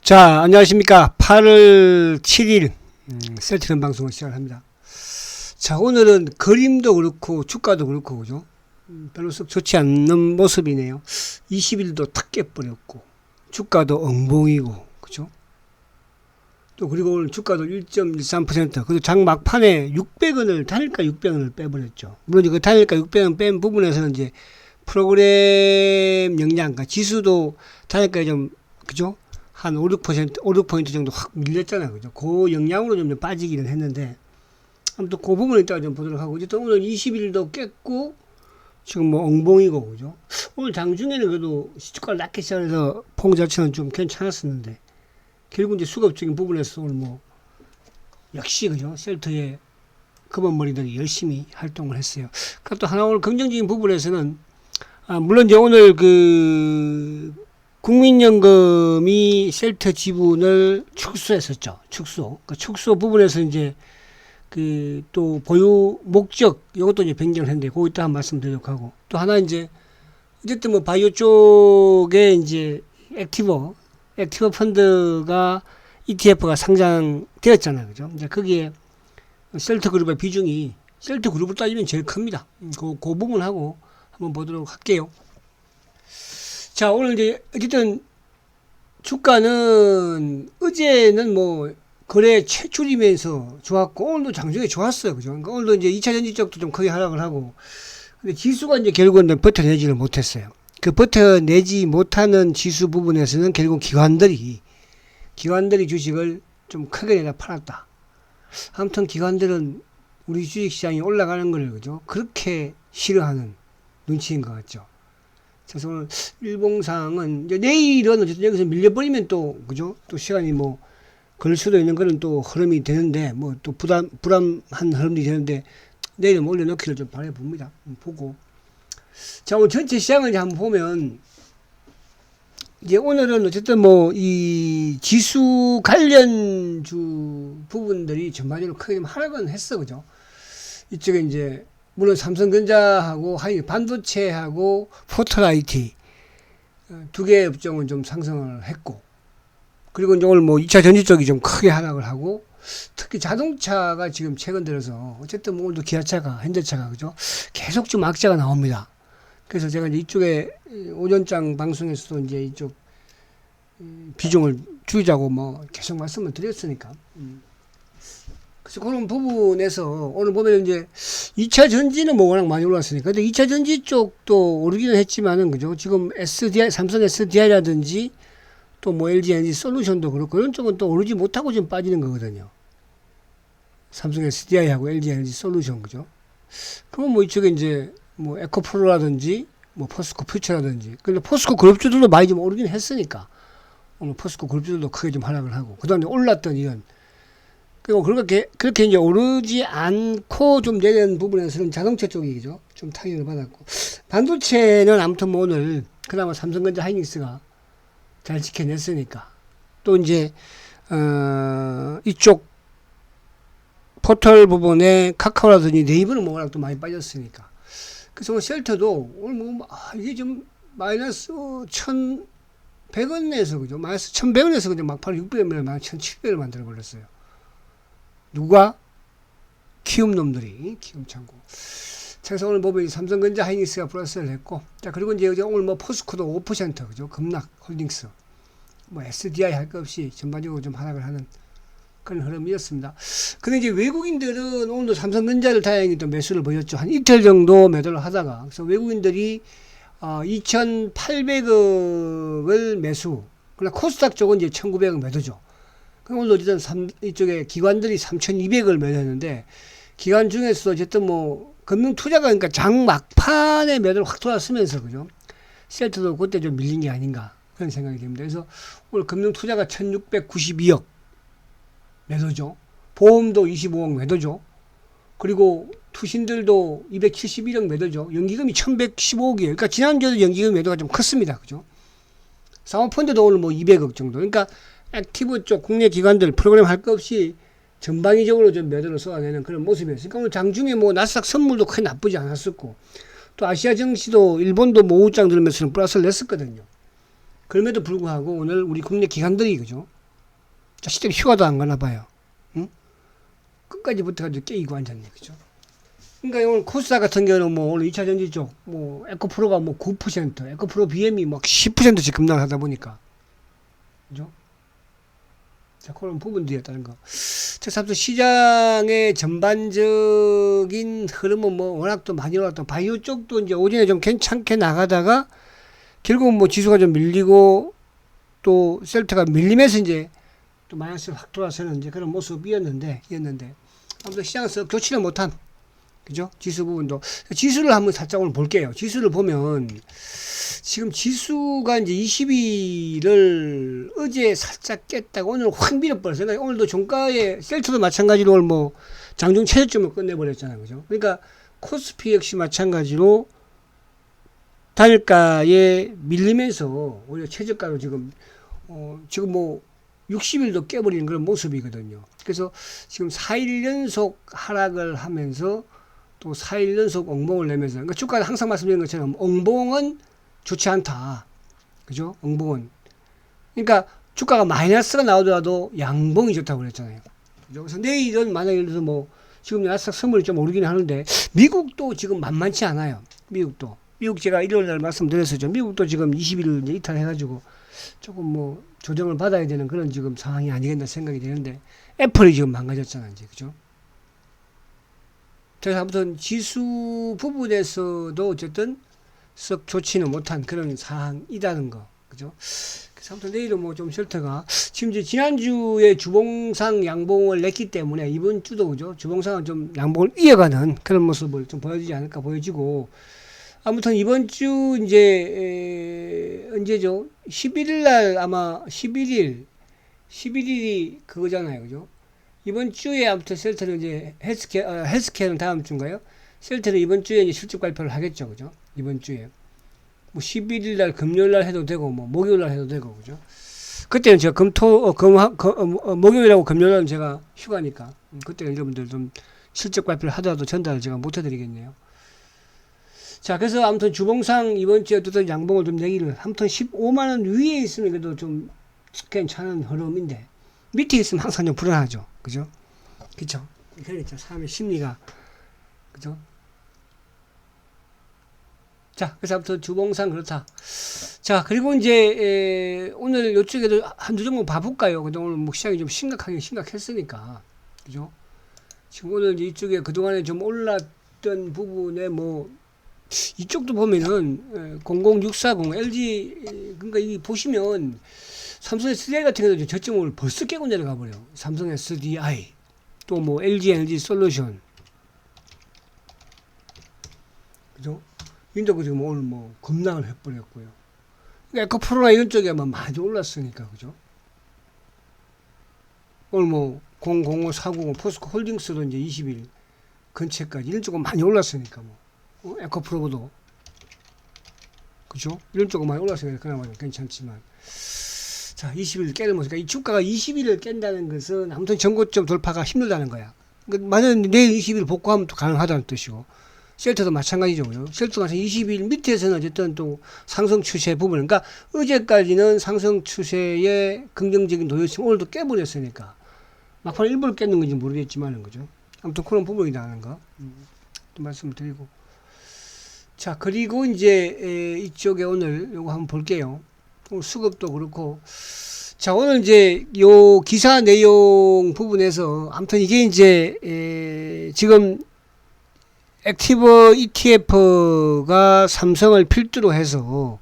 자, 안녕하십니까. 8월 7일 셀트럼 방송을 시작합니다. 자, 오늘은 그림도 그렇고 주가도 그렇고 그죠? 별로 썩 좋지 않는 모습이네요. 20일도 탁 깨버렸고 주가도 엉봉이고 그죠? 또 그리고 오늘 주가도 1.13%, 그리고 장 막판에 600원을 단일가 600원을 빼버렸죠. 물론 그 단일가 600원 뺀 부분에서는 이제 프로그램 역량, 그러니까 지수도 단일가에 좀 그죠? 한 5, 6%, 5, 6포인트 정도 확 밀렸잖아요. 그죠? 그 영향으로 좀 빠지기는 했는데, 아무튼 그 부분을 이따가 좀 보도록 하고, 어쨌든 오늘 20일도 깼고, 지금 뭐 엉봉이고, 그죠? 오늘 장중에는 그래도 주가를 낮게 시작해서 퐁 자체는 좀 괜찮았었는데, 결국 이제 수급적인 부분에서 오늘 뭐, 역시, 그죠? 셀터의 검은머리들이 열심히 활동을 했어요. 그러니까 또 하나 오늘 긍정적인 부분에서는, 물론 이제 오늘 국민연금이 셀터 지분을 축소했었죠. 축소. 그 축소 부분에서 이제 또 보유 목적 이것도 이제 변경을 했는데 그거 이따 한 말씀 드리도록 하고, 또 하나 이제 어쨌든 뭐 바이오 쪽에 이제 액티버 펀드가 ETF가 상장되었잖아요. 그죠? 이제 거기에 셀터 그룹의 비중이 셀터 그룹을 따지면 제일 큽니다. 그 부분하고 한번 보도록 할게요. 자, 오늘 이제 어쨌든 주가는 어제는 뭐 거래 최출이면서 좋았고 오늘도 장중에 좋았어요. 그죠? 그러니까 오늘도 이제 2차 전지 쪽도 좀 크게 하락을 하고, 근데 지수가 이제 결국은 버텨내지를 못했어요. 그 버텨내지 못하는 지수 부분에서는 결국 기관들이 주식을 좀 크게 내다 팔았다. 아무튼 기관들은 우리 주식시장이 올라가는 걸 그죠? 그렇게 싫어하는 눈치인 것 같죠. 그래서 오늘 일봉상은 이제 내일은 어쨌든 여기서 밀려버리면 또 그죠? 또 시간이 뭐 걸릴 수도 있는 그런 또 흐름이 되는데, 뭐 또 불안한 흐름이 되는데, 내일은 뭐 올려놓기를 좀 바라봅니다. 보고. 자, 오늘 전체 시장을 이제 한번 보면, 이제 오늘은 어쨌든 뭐 이 지수 관련주 부분들이 전반적으로 크게 좀 하락은 했어. 그죠? 이쪽에 이제 물론 삼성전자하고 반도체하고 포털 IT 두 개의 업종은 좀 상승을 했고, 그리고 이제 오늘 뭐 2차 전지 쪽이 좀 크게 하락을 하고, 특히 자동차가 지금 최근 들어서 어쨌든 뭐 오늘도 기아차가 현대차가 그죠? 계속 좀 악재가 나옵니다. 그래서 제가 이제 이쪽에 오전장 방송에서도 이제 이쪽 비중을 줄이자고 뭐 계속 말씀을 드렸으니까. 그래서 그런 부분에서 오늘 보면 이제 2차 전지는 뭐 워낙 많이 올랐으니까. 근데 2차 전지 쪽도 오르기는 했지만은 그죠? 지금 SDI, 삼성 SDI라든지 또 뭐 LG 에너지 솔루션도 그렇고 이런 쪽은 또 오르지 못하고 좀 빠지는 거거든요. 삼성 SDI하고 LG 에너지 솔루션 그죠? 그러면 뭐 이쪽에 이제 뭐 에코프로라든지 뭐 포스코 퓨처라든지, 근데 포스코 그룹주들도 많이 좀 오르긴 했으니까 오늘 포스코 그룹주들도 크게 좀 하락을 하고, 그 다음에 올랐던 이런, 그리고 그렇게 이제 오르지 않고 좀 내리는 부분에서는 자동차 쪽이죠. 좀 타격을 받았고, 반도체는 아무튼 뭐 오늘 그나마 삼성전자 하이닉스가 잘 지켜냈으니까, 또 이제 이쪽 포털 부분에 카카오라든지 네이버는 뭐 워낙 또 많이 빠졌으니까. 그래서 오늘 셀터도 오늘 이게 좀 마이너스 1,100원에서 그죠? 마이너스 1,100원에서 그죠? 막바로 600원을 마이너스 1,700원을 만들어 버렸어요. 누가? 키움놈들이, 키움창고. 그래서 오늘 보면 삼성전자 하이닉스가 플러스를 했고, 자, 그리고 이제 오늘 뭐 포스코도 5% 그죠? 급락 홀딩스. 뭐 SDI 할 것 없이 전반적으로 좀 하락을 하는 그런 흐름이었습니다. 근데 이제 외국인들은 오늘도 삼성전자를 다행히 또 매수를 보였죠. 한 이틀 정도 매도를 하다가, 그래서 외국인들이 2,800억을 매수. 그러나 코스닥 쪽은 이제 1,900억 매도죠. 그럼 오늘 어쨌든 이쪽에 기관들이 3,200억을 매도했는데, 기관 중에서도 어쨌든 뭐 금융투자가, 그러니까 장 막판에 매도를 확 돌았으면서 그죠? 셀트도 그때 좀 밀린 게 아닌가 그런 생각이 듭니다. 그래서 오늘 금융투자가 1,692억 매도죠. 보험도 25억 매도죠. 그리고 투신들도 271억 매도죠. 연기금이 1,115억이에요. 그러니까 지난주에도 연기금 매도가 좀 컸습니다. 그죠? 사모펀드도 오늘 뭐 200억 정도. 그러니까 액티브 쪽 국내 기관들 프로그램 할 것 없이 전방위적으로 좀 매도를 쏟아내는 그런 모습이었어요. 그러니까 오늘 장중에 뭐 나스닥 선물도 크게 나쁘지 않았었고, 또 아시아 증시도 일본도 뭐 우장 들으면서 플러스를 냈었거든요. 그럼에도 불구하고 오늘 우리 국내 기관들이 그죠? 시점 휴가도 안 가나 봐요. 응? 끝까지 붙어가지고 깨이고 앉았네. 그죠? 그러니까 오늘 코스닥 같은 경우는 뭐 오늘 2차 전지 쪽, 뭐 에코프로가 뭐 9%, 에코프로 BM이 막 10%씩 급락을 하다 보니까. 그죠? 자, 그런 부분들이었다는 거. 그래서 아무튼 시장의 전반적인 흐름은 뭐 워낙 또 많이 올랐던 바이오 쪽도 이제 오전에 좀 괜찮게 나가다가 결국은 뭐 지수가 좀 밀리고 또 셀트가 밀리면서 이제 또 마이너스로 확 돌아서는 이제 그런 모습이었는데 아무튼 시장에서 좋지는 못한, 그죠? 지수 부분도. 지수를 한번 살짝 오늘 볼게요. 지수를 보면 지금 지수가 이제 20일을 어제 살짝 깼다가 오늘 확 밀어버렸어요. 그러니까 오늘도 종가에 셀트도 마찬가지로 오늘 뭐 장중 최저점을 끝내버렸잖아요. 그죠? 그러니까 코스피 역시 마찬가지로 단일가에 밀리면서 오히려 최저가로 지금 지금 뭐 60일도 깨버리는 그런 모습이거든요. 그래서 지금 4일 연속 하락을 하면서 또 4일 연속 엉봉을 내면서, 그러니까 주가는 항상 말씀드린 것처럼 엉봉은 좋지 않다. 그죠? 엉봉은. 그러니까 주가가 마이너스가 나오더라도 양봉이 좋다고 그랬잖아요. 그죠? 그래서 내일은 만약에 예를 들어서 뭐 지금 나스닥 선물이 좀 오르긴 하는데 미국도 지금 만만치 않아요. 미국 제가 일요일 날 말씀드렸었죠. 미국도 지금 20일 이제 이탈해가지고 조금 뭐 조정을 받아야 되는 그런 지금 상황이 아니겠나 생각이 되는데 애플이 지금 망가졌잖아 이제. 그죠? 그래서 아무튼 지수 부분에서도 어쨌든 썩 좋지는 못한 그런 상황이라는 거. 그죠? 그래서 아무튼 내일은 뭐 좀 쉘터가 지금 이제 지난주에 주봉상 양봉을 냈기 때문에 이번 주도 그죠? 주봉상은 좀 양봉을 이어가는 그런 모습을 좀 보여주지 않을까 보여지고, 아무튼 이번 주 이제 언제죠? 11일 날 아마 11일이 그거잖아요. 그죠? 이번 주에 아무튼 셀트는 이제 헬스케어는 다음 주인가요? 셀트는 이번 주에 이제 실적 발표를 하겠죠. 그죠? 이번 주에. 뭐 11일 날 금요일 날 해도 되고 뭐 목요일 날 해도 되고. 그죠? 그때는 제가 목요일하고 금요일 날은 제가 휴가니까 그때는 여러분들 좀 실적 발표를 하더라도 전달을 제가 못 해드리겠네요. 자, 그래서 아무튼 주봉상 이번 주에 어떤 양봉을 좀 내기를, 아무튼 15만원 위에 있으면 그래도 좀 괜찮은 흐름인데 밑에 있으면 항상 좀 불안하죠. 그죠? 그쵸? 그러니까 사람의 심리가. 그죠? 자, 그래서 아무튼 주봉상 그렇다. 자, 그리고 이제 오늘 요쪽에도 한두 종목 봐볼까요? 근데 오늘 뭐 시장이 좀 심각했으니까. 그죠? 지금 오늘 이제 이쪽에 그동안에 좀 올랐던 부분에 뭐 이쪽도 보면은 00640 LG, 그러니까 이 보시면 삼성 SDI 같은 경우도 저점을 벌써 깨고 내려가 버려. 삼성 SDI 또 뭐 LG 에너지 솔루션, 그죠? 인도 지금 오늘 뭐 급락을 해버렸고요. 그러니까 에코프로나 이런 쪽에 아마 많이 올랐으니까. 그죠? 오늘 뭐 00540 포스코 홀딩스도 이제 20일 근처까지 이런 쪽은 많이 올랐으니까 뭐 에코프로도 그죠? 이런 쪽은 많이 올랐으니까 그나마 괜찮지만, 자 20일 깨는 모습. 그러니까 이 주가가 20일을 깬다는 것은 아무튼 전고점 돌파가 힘들다는 거야. 그러니까 만약 내일 20일 복구하면 또 가능하다는 뜻이고, 셀트도 마찬가지죠. 셀트가 20일 밑에서는 어쨌든 또 상승 추세 부분, 그러니까 어제까지는 상승 추세의 긍정적인 도요성 오늘도 깨버렸으니까 막판 일부러 깼는 건지 모르겠지만은, 그죠? 아무튼 그런 부분이 나는 거 또 말씀을 드리고, 자 그리고 이제 이쪽에 오늘 요거 한번 볼게요. 오늘 수급도 그렇고, 자 오늘 이제 요 기사 내용 부분에서 아무튼 이게 이제 지금 액티브 ETF가 삼성을 필두로 해서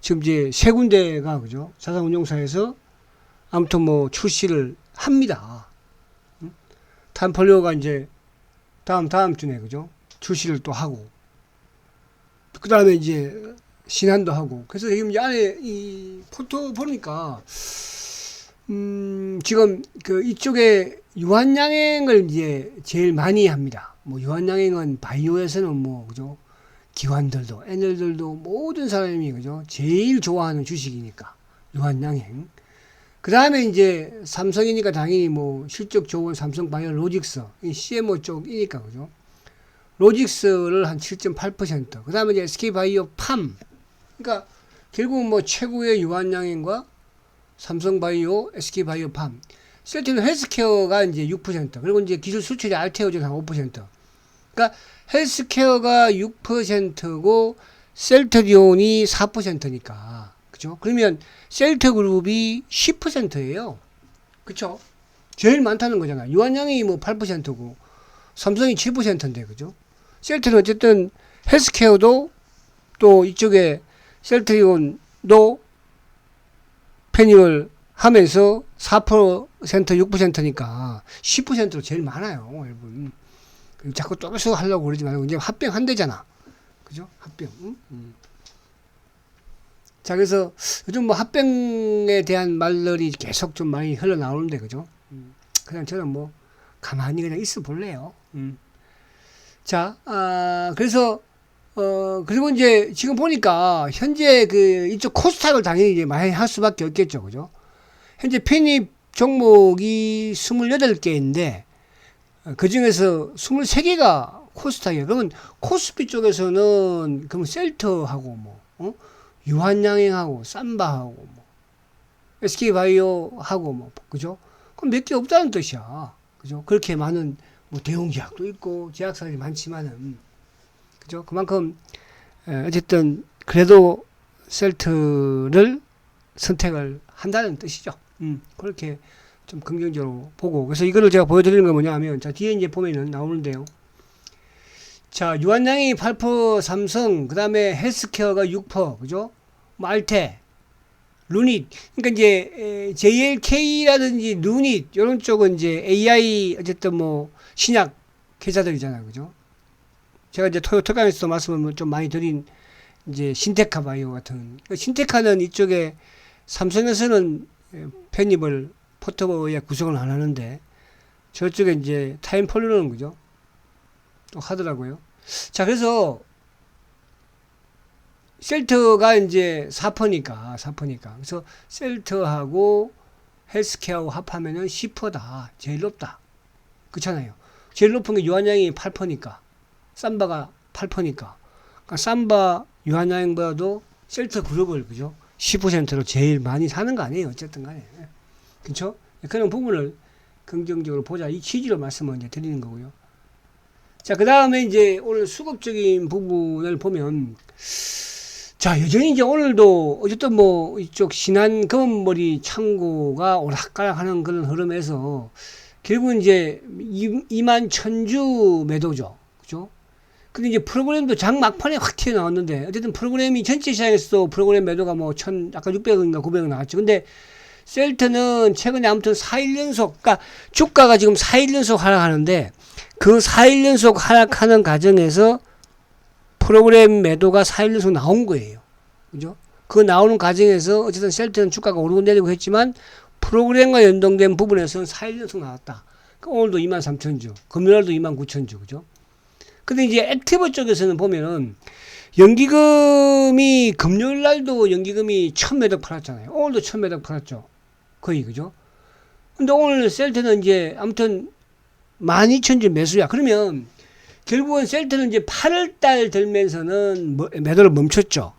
지금 이제 세 군데가 그죠? 자산운용사에서 아무튼 뭐 출시를 합니다. 탄폴리오가 이제 다음 주네. 그죠? 출시를 또 하고, 그 다음에 이제 신한도 하고. 그래서 지금 이 안에 이 포토 보니까 지금 그 이쪽에 유한양행을 이제 제일 많이 합니다. 뭐 유한양행은 바이오에서는 뭐 그죠? 기관들도 애널들도 모든 사람이 그죠? 제일 좋아하는 주식이니까 유한양행. 그 다음에 이제 삼성이니까 당연히 뭐 실적 좋은 삼성바이오 로직스, 이 CMO 쪽이니까 그죠? 로직스를 한 7.8%. 그 다음에 이제 SK바이오 팜. 그러니까 결국 뭐 최고의 유한양행과 삼성바이오, SK바이오팜. 셀트리온 헬스케어가 이제 6%. 그리고 이제 기술 수출이 알테오젠 한 5%. 그러니까 헬스케어가 6%고 셀트리온이 4%니까. 그죠? 그러면 셀트그룹이 10%예요. 그쵸? 제일 많다는 거잖아. 유한양이 뭐 8%고 삼성이 7%인데, 그죠? 셀트는 어쨌든 헬스케어도 또 이쪽에 셀트리온도 편입을 하면서 4%, 6%니까 10%로 제일 많아요, 여러분. 자꾸 또서 하려고 그러지 말고 이제 합병한대잖아. 그죠? 합병. 자, 그래서 요즘 뭐 합병에 대한 말들이 계속 좀 많이 흘러나오는데, 그죠? 그냥 저는 뭐 가만히 그냥 있어 볼래요. 자, 그래서 그리고 이제 지금 보니까 현재 그 이쪽 코스닥을 당연히 이제 많이 할 수밖에 없겠죠. 그죠? 현재 편입 종목이 28개인데 그 중에서 23개가 코스닥이에요. 그러면 코스피 쪽에서는 그러면 셀터하고 뭐 유한양행하고 삼바하고 뭐 SK바이오하고 뭐 그죠? 그럼 몇 개 없다는 뜻이야. 그죠? 그렇게 많은 뭐 대형 제약도 있고 제약사들이 많지만은 그죠? 그만큼 어쨌든 그래도 셀트를 선택을 한다는 뜻이죠. 그렇게 좀 긍정적으로 보고 그래서 이거를 제가 보여드리는 건 뭐냐 하면 자 뒤에 이제 보면은 나오는데요. 자 유한양이 8% 삼성 그 다음에 헬스케어가 6% 그죠? 뭐 알테 루닛 그러니까 이제 JLK라든지 루닛 이런 쪽은 이제 AI 어쨌든 뭐 신약 회사들이잖아요. 그죠? 제가 이제 토요토강에서 말씀을 좀 많이 드린 이제 신테카 바이오 같은 신테카는 이쪽에 삼성에서는 편입을 포트fol리오에 구성을 안 하는데 저쪽에 이제 타임폴리오는 그죠? 또 하더라고요. 자 그래서 셀트가 이제 4%니까 그래서 셀트하고 헬스케어하고 합하면은 10%다 제일 높다. 그렇잖아요. 제일 높은 게 유한양이 8%니까 삼바가 8%니까 그러니까 삼바 유한양보다도 셀트 그룹을 그죠? 10%로 제일 많이 사는 거 아니에요. 어쨌든 간에. 그렇죠? 그런 부분을 긍정적으로 보자. 이 취지로 말씀을 이제 드리는 거고요. 자, 그 다음에 이제 오늘 수급적인 부분을 보면 자, 여전히 이제 오늘도 어쨌든 뭐 이쪽 신한 검은머리 창고가 오락가락 하는 그런 흐름에서 결국은 이제 2만 1000주 매도죠. 그죠? 근데 이제 프로그램도 장 막판에 확 튀어나왔는데 어쨌든 프로그램이 전체 시장에서도 프로그램 매도가 뭐 아까 600원인가 900원 나왔죠. 근데 셀트는 최근에 아무튼 4일 연속, 그러니까 주가가 지금 4일 연속 하락하는데 그 4일 연속 하락하는 과정에서 프로그램 매도가 4일 연속 나온 거예요. 그죠? 그 나오는 과정에서 어쨌든 셀트는 주가가 오르고 내리고 했지만 프로그램과 연동된 부분에서는 4일 연속 나왔다. 그러니까 오늘도 23,000주, 금요일도 29,000주, 그죠? 근데 이제 액티브 쪽에서는 보면은 연기금이 금요일 날도 연기금이 1000매덕 팔았잖아요. 오늘도 1000매덕 팔았죠. 거의, 그죠? 근데 오늘 셀트는 이제 아무튼 12,000주 매수야. 그러면 결국은 셀트는 이제 8월달 들면서는 매도를 멈췄죠.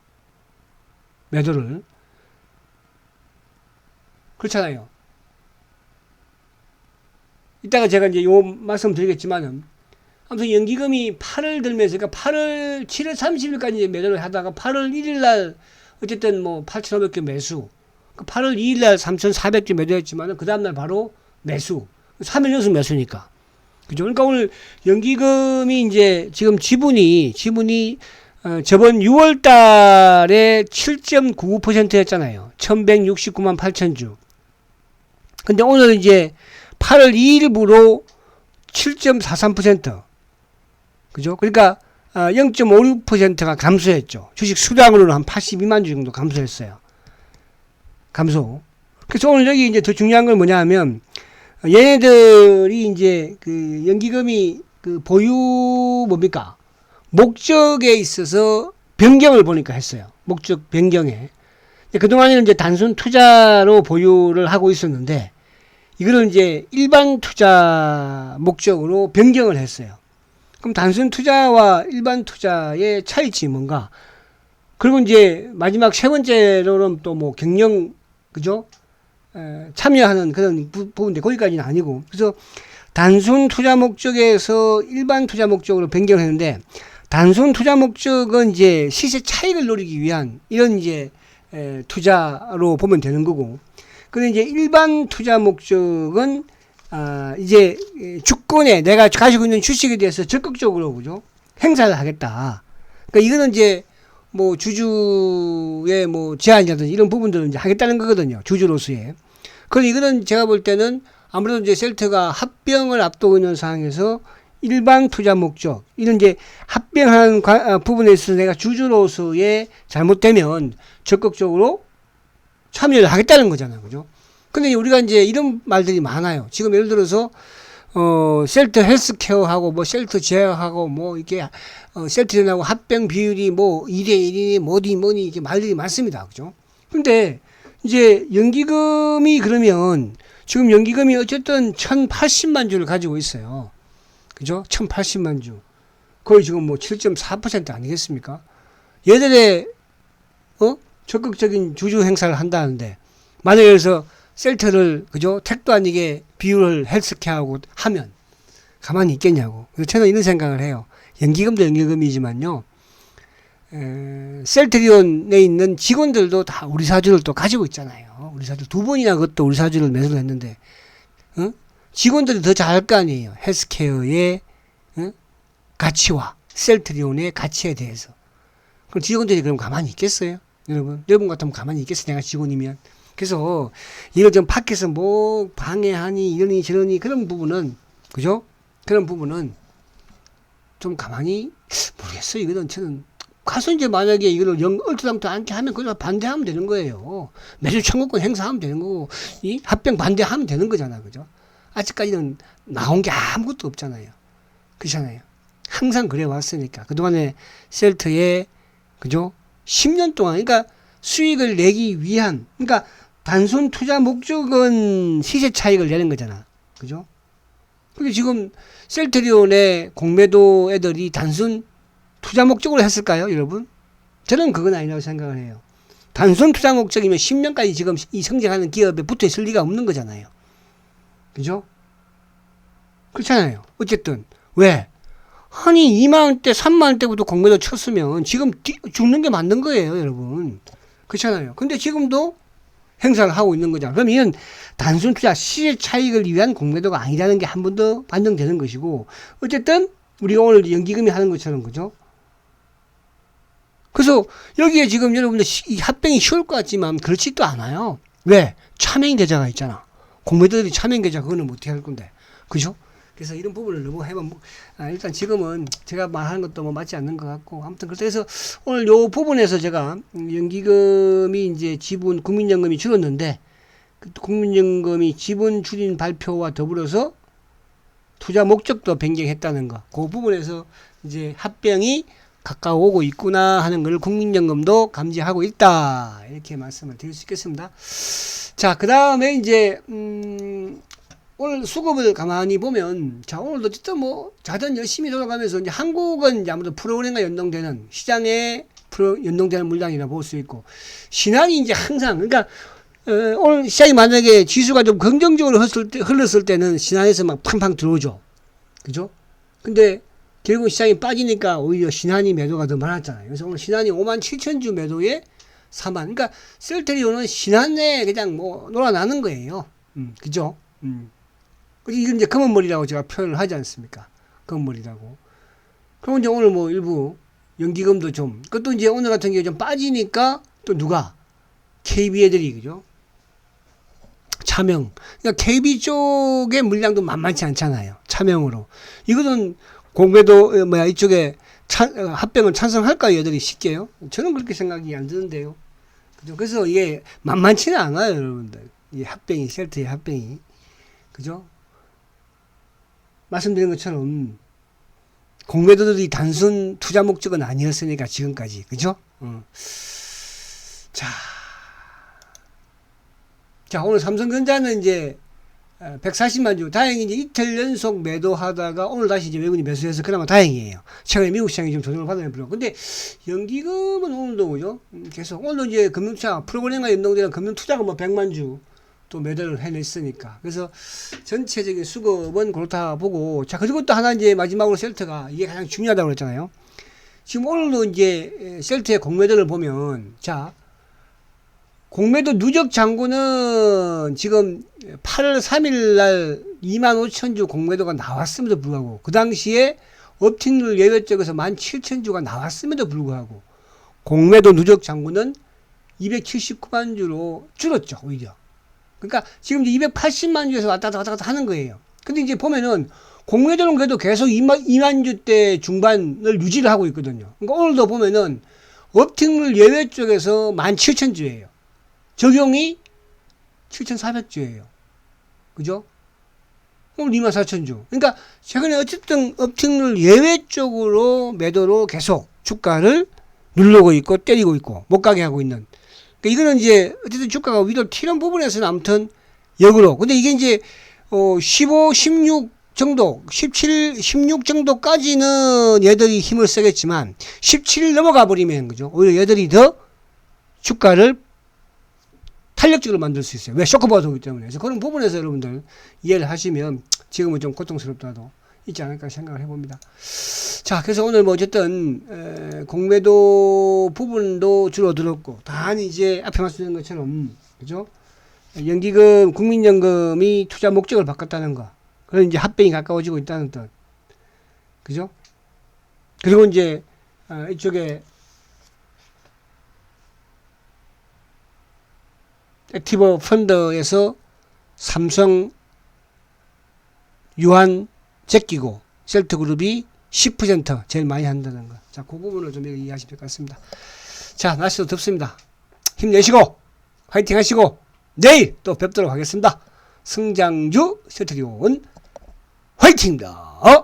매도를. 그렇잖아요. 이따가 제가 이제 요 말씀 드리겠지만은 아무튼 연기금이 8월 들면서 그러니까 7월 30일까지 이제 매도를 하다가 8월 1일 날 어쨌든 뭐 8,500개 매수. 8월 2일 날 3,400개 매도했지만은 그 다음 날 바로 매수. 3일 연속 매수니까. 그죠? 그러니까 오늘 연기금이 이제 지금 지분이 저번 6월 달에 7.99%였잖아요. 1169만 8천주. 근데 오늘 이제 8월 2일부로 7.43%. 그죠? 그러니까 0.56%가 감소했죠. 주식 수량으로는 한 82만 주 정도 감소했어요. 감소. 그래서 오늘 여기 이제 더 중요한 건 뭐냐 하면 얘네들이 이제 그 연기금이 그 보유 뭡니까? 목적에 있어서 변경을 보니까 했어요. 목적 변경에. 그동안에는 이제 단순 투자로 보유를 하고 있었는데 이거를 이제 일반 투자 목적으로 변경을 했어요. 그럼 단순 투자와 일반 투자의 차이점이 뭔가? 그리고 이제 마지막 세 번째로는 또 뭐 경영, 그죠? 참여하는 그런 부분인데 거기까지는 아니고, 그래서 단순 투자 목적에서 일반 투자 목적으로 변경했는데, 단순 투자 목적은 이제 시세 차익을 노리기 위한 이런 이제 투자로 보면 되는 거고, 근데 이제 일반 투자 목적은 이제 주권에 내가 가지고 있는 주식에 대해서 적극적으로 그죠 행사를 하겠다. 그러니까 이거는 이제 뭐 주주의 뭐 제한이라든지 이런 부분들은 이제 하겠다는 거거든요. 주주로서의. 그런데 이거는 제가 볼 때는 아무래도 이제 셀트가 합병을 앞두고 있는 상황에서 일반 투자 목적, 이런 이제 합병하는 부분에 있어서 내가 주주로서의 잘못되면 적극적으로 참여를 하겠다는 거잖아요. 그죠? 근데 우리가 이제 이런 말들이 많아요. 지금 예를 들어서, 셀트 헬스케어하고, 뭐, 셀트 제약하고, 뭐, 이렇게, 셀트전하고 합병 비율이 뭐, 2대1이니, 뭐니, 이게 말들이 많습니다. 그죠? 근데, 이제, 연기금이 그러면, 지금 연기금이 어쨌든 1080만 주를 가지고 있어요. 그죠? 1080만 주. 거의 지금 뭐 7.4% 아니겠습니까? 얘들의, 적극적인 주주 행사를 한다는데, 만약에 그래서 셀트를, 그죠? 택도 아니게 비율을 헬스케어하고 하면 가만히 있겠냐고. 그래서 저는 이런 생각을 해요. 연기금도 연기금이지만요, 셀트리온에 있는 직원들도 다 우리 사주를 또 가지고 있잖아요. 우리 사주 두 번이나 그것도 우리 사주를 매수를 했는데, 직원들이 더 잘할 거 아니에요. 헬스케어의 가치와 셀트리온의 가치에 대해서. 그럼 직원들이 그럼 가만히 있겠어요? 여러분 같으면 가만히 있겠어요? 내가 직원이면. 그래서 이걸 좀 밖에서 뭐 방해하니 이러니 저러니 그런 부분은, 그죠? 그런 부분은 좀 가만히 모르겠어요. 이거는 저는 가서 이제 만약에 이거를 얼토당토 않게 하면 그걸 반대하면 되는 거예요. 매주 청구권 행사하면 되는 거고, 이 합병 반대하면 되는 거잖아. 그죠? 아직까지는 나온 게 아무것도 없잖아요. 그렇잖아요. 항상 그래 왔으니까. 그동안에 셀트에, 그죠? 10년 동안, 그러니까 수익을 내기 위한, 그러니까 단순 투자 목적은 시세 차익을 내는 거잖아. 그죠? 근데 지금 셀트리온의 공매도 애들이 단순 투자 목적으로 했을까요, 여러분? 저는 그건 아니라고 생각을 해요. 단순 투자 목적이면 10년까지 지금 이 성장하는 기업에 붙어 있을 리가 없는 거잖아요. 그죠? 그렇잖아요. 어쨌든. 왜? 아니, 2만원대, 3만원대부터 공매도 쳤으면 지금 죽는 게 맞는 거예요, 여러분. 그렇잖아요. 근데 지금도 행사를 하고 있는 거잖아요. 그럼 이건 단순 투자 시세 차익을 위한 공매도가 아니라는 게 한 번 더 반영되는 것이고, 어쨌든 우리가 오늘 연기금이 하는 것처럼, 그죠? 그래서 여기에 지금 여러분들 이 합병이 쉬울 것 같지만 그렇지도 않아요. 왜? 차명 계좌가 있잖아. 공매도들이 차명 계좌 그거는 어떻게 할 건데, 그죠? 그래서 이런 부분을 너무 해봐. 일단 지금은 제가 말하는 것도 뭐 맞지 않는 것 같고, 아무튼 그래서 오늘 요 부분에서 제가 연기금이 이제 지분, 국민연금이 줄었는데, 국민연금이 지분 줄인 발표와 더불어서 투자 목적도 변경했다는 거, 그 부분에서 이제 합병이 가까워오고 있구나 하는 걸 국민연금도 감지하고 있다, 이렇게 말씀을 드릴 수 있겠습니다. 자, 그 다음에 이제 오늘 수급을 가만히 보면, 자, 오늘도 진짜 뭐 자전 열심히 돌아가면서 이제 한국은 이제 아무래도 프로그램과 연동되는 시장에 연동되는 물량이라 볼 수 있고, 신한이 이제 항상, 그러니까 오늘 시장이 만약에 지수가 좀 긍정적으로 흘렀을 때는 신한에서 막 팡팡 들어오죠. 그죠? 근데 결국 시장이 빠지니까 오히려 신한이 매도가 더 많았잖아요. 그래서 오늘 신한이 57,000주 매도에 4만. 그러니까 셀트리온은 신한에 그냥 뭐 놀아나는 거예요. 그죠? 이건 이제 검은머리라고 제가 표현을 하지 않습니까? 검은머리라고. 그럼 이제 오늘 뭐 일부 연기금도 좀, 그것도 이제 오늘 같은 경우에 좀 빠지니까 또 누가? KB 애들이, 그죠? 차명. 그러니까 KB 쪽의 물량도 만만치 않잖아요. 차명으로. 이거는 공매도, 이쪽에 합병을 찬성할까요? 얘들이 쉽게요? 저는 그렇게 생각이 안 드는데요. 그죠? 그래서 이게 만만치는 않아요, 여러분들. 이 합병이, 셀트의 합병이. 그죠? 말씀드린 것처럼 공매도들이 단순 투자 목적은 아니었으니까 지금까지. 그죠? 자, 오늘 삼성전자는 이제 140만 주, 다행히 이제 이틀 연속 매도하다가 오늘 다시 이제 외국인이 매수해서 그나마 다행이에요. 최근에 미국 시장이 좀 조정을 받아내버려. 근데 연기금은 오늘도, 그죠? 계속 오늘도 이제 금융투자 프로그램과 연동되는 금융투자가 뭐 100만 주, 또 매도를 해냈으니까. 그래서 전체적인 수급은 그렇다 보고, 자, 그리고 또 하나 이제 마지막으로 셀트가 이게 가장 중요하다고 그랬잖아요. 지금 오늘도 이제 셀트의 공매도를 보면, 자, 공매도 누적 잔고는 지금 8월 3일 날 25,000주 공매도가 나왔음에도 불구하고, 그 당시에 업팅률 예외 쪽에서 17,000주가 나왔음에도 불구하고, 공매도 누적 잔고는 279만 주로 줄었죠, 오히려. 그러니까 지금 이제 280만 주에서 왔다 갔다 하는 거예요. 근데 이제 보면은 공매도는 그래도 계속 2만 주대 중반을 유지를 하고 있거든요. 그러니까 오늘도 보면은 업팅률 예외 쪽에서 17,000주예요. 적용이 7,400주예요. 그죠? 오늘 24,000주. 그러니까 최근에 어쨌든 업팅률 예외 쪽으로 매도로 계속 주가를 누르고 있고 때리고 있고 못 가게 하고 있는. 그러니까 이거는 이제 어쨌든 주가가 위로 튀는 부분에서는 아무튼 역으로. 근데 이게 이제 15, 16 정도, 17, 16 정도까지는 얘들이 힘을 쓰겠지만 17 넘어가 버리면 그죠? 오히려 얘들이 더 주가를 탄력적으로 만들 수 있어요. 왜? 쇼크바가 오기 때문에. 그래서 그런 부분에서 여러분들 이해를 하시면 지금은 좀 고통스럽더라도 있지 않을까 생각을 해봅니다. 자, 그래서 오늘 뭐 어쨌든 공매도 부분도 줄어들었고, 다만 이제 앞에 말씀드린 것처럼 그죠? 연기금, 국민연금이 투자 목적을 바꿨다는 거, 그런 이제 합병이 가까워지고 있다는 뜻, 그죠? 그리고 이제 이쪽에 액티브 펀드에서 삼성 유한 제끼고 셀트그룹이 10% 제일 많이 한다는 거. 자, 그 부분을 좀 이해하시면 될 것 같습니다. 자, 날씨도 덥습니다. 힘내시고 화이팅 하시고 내일 또 뵙도록 하겠습니다. 승장주 셀트리온 화이팅입니다.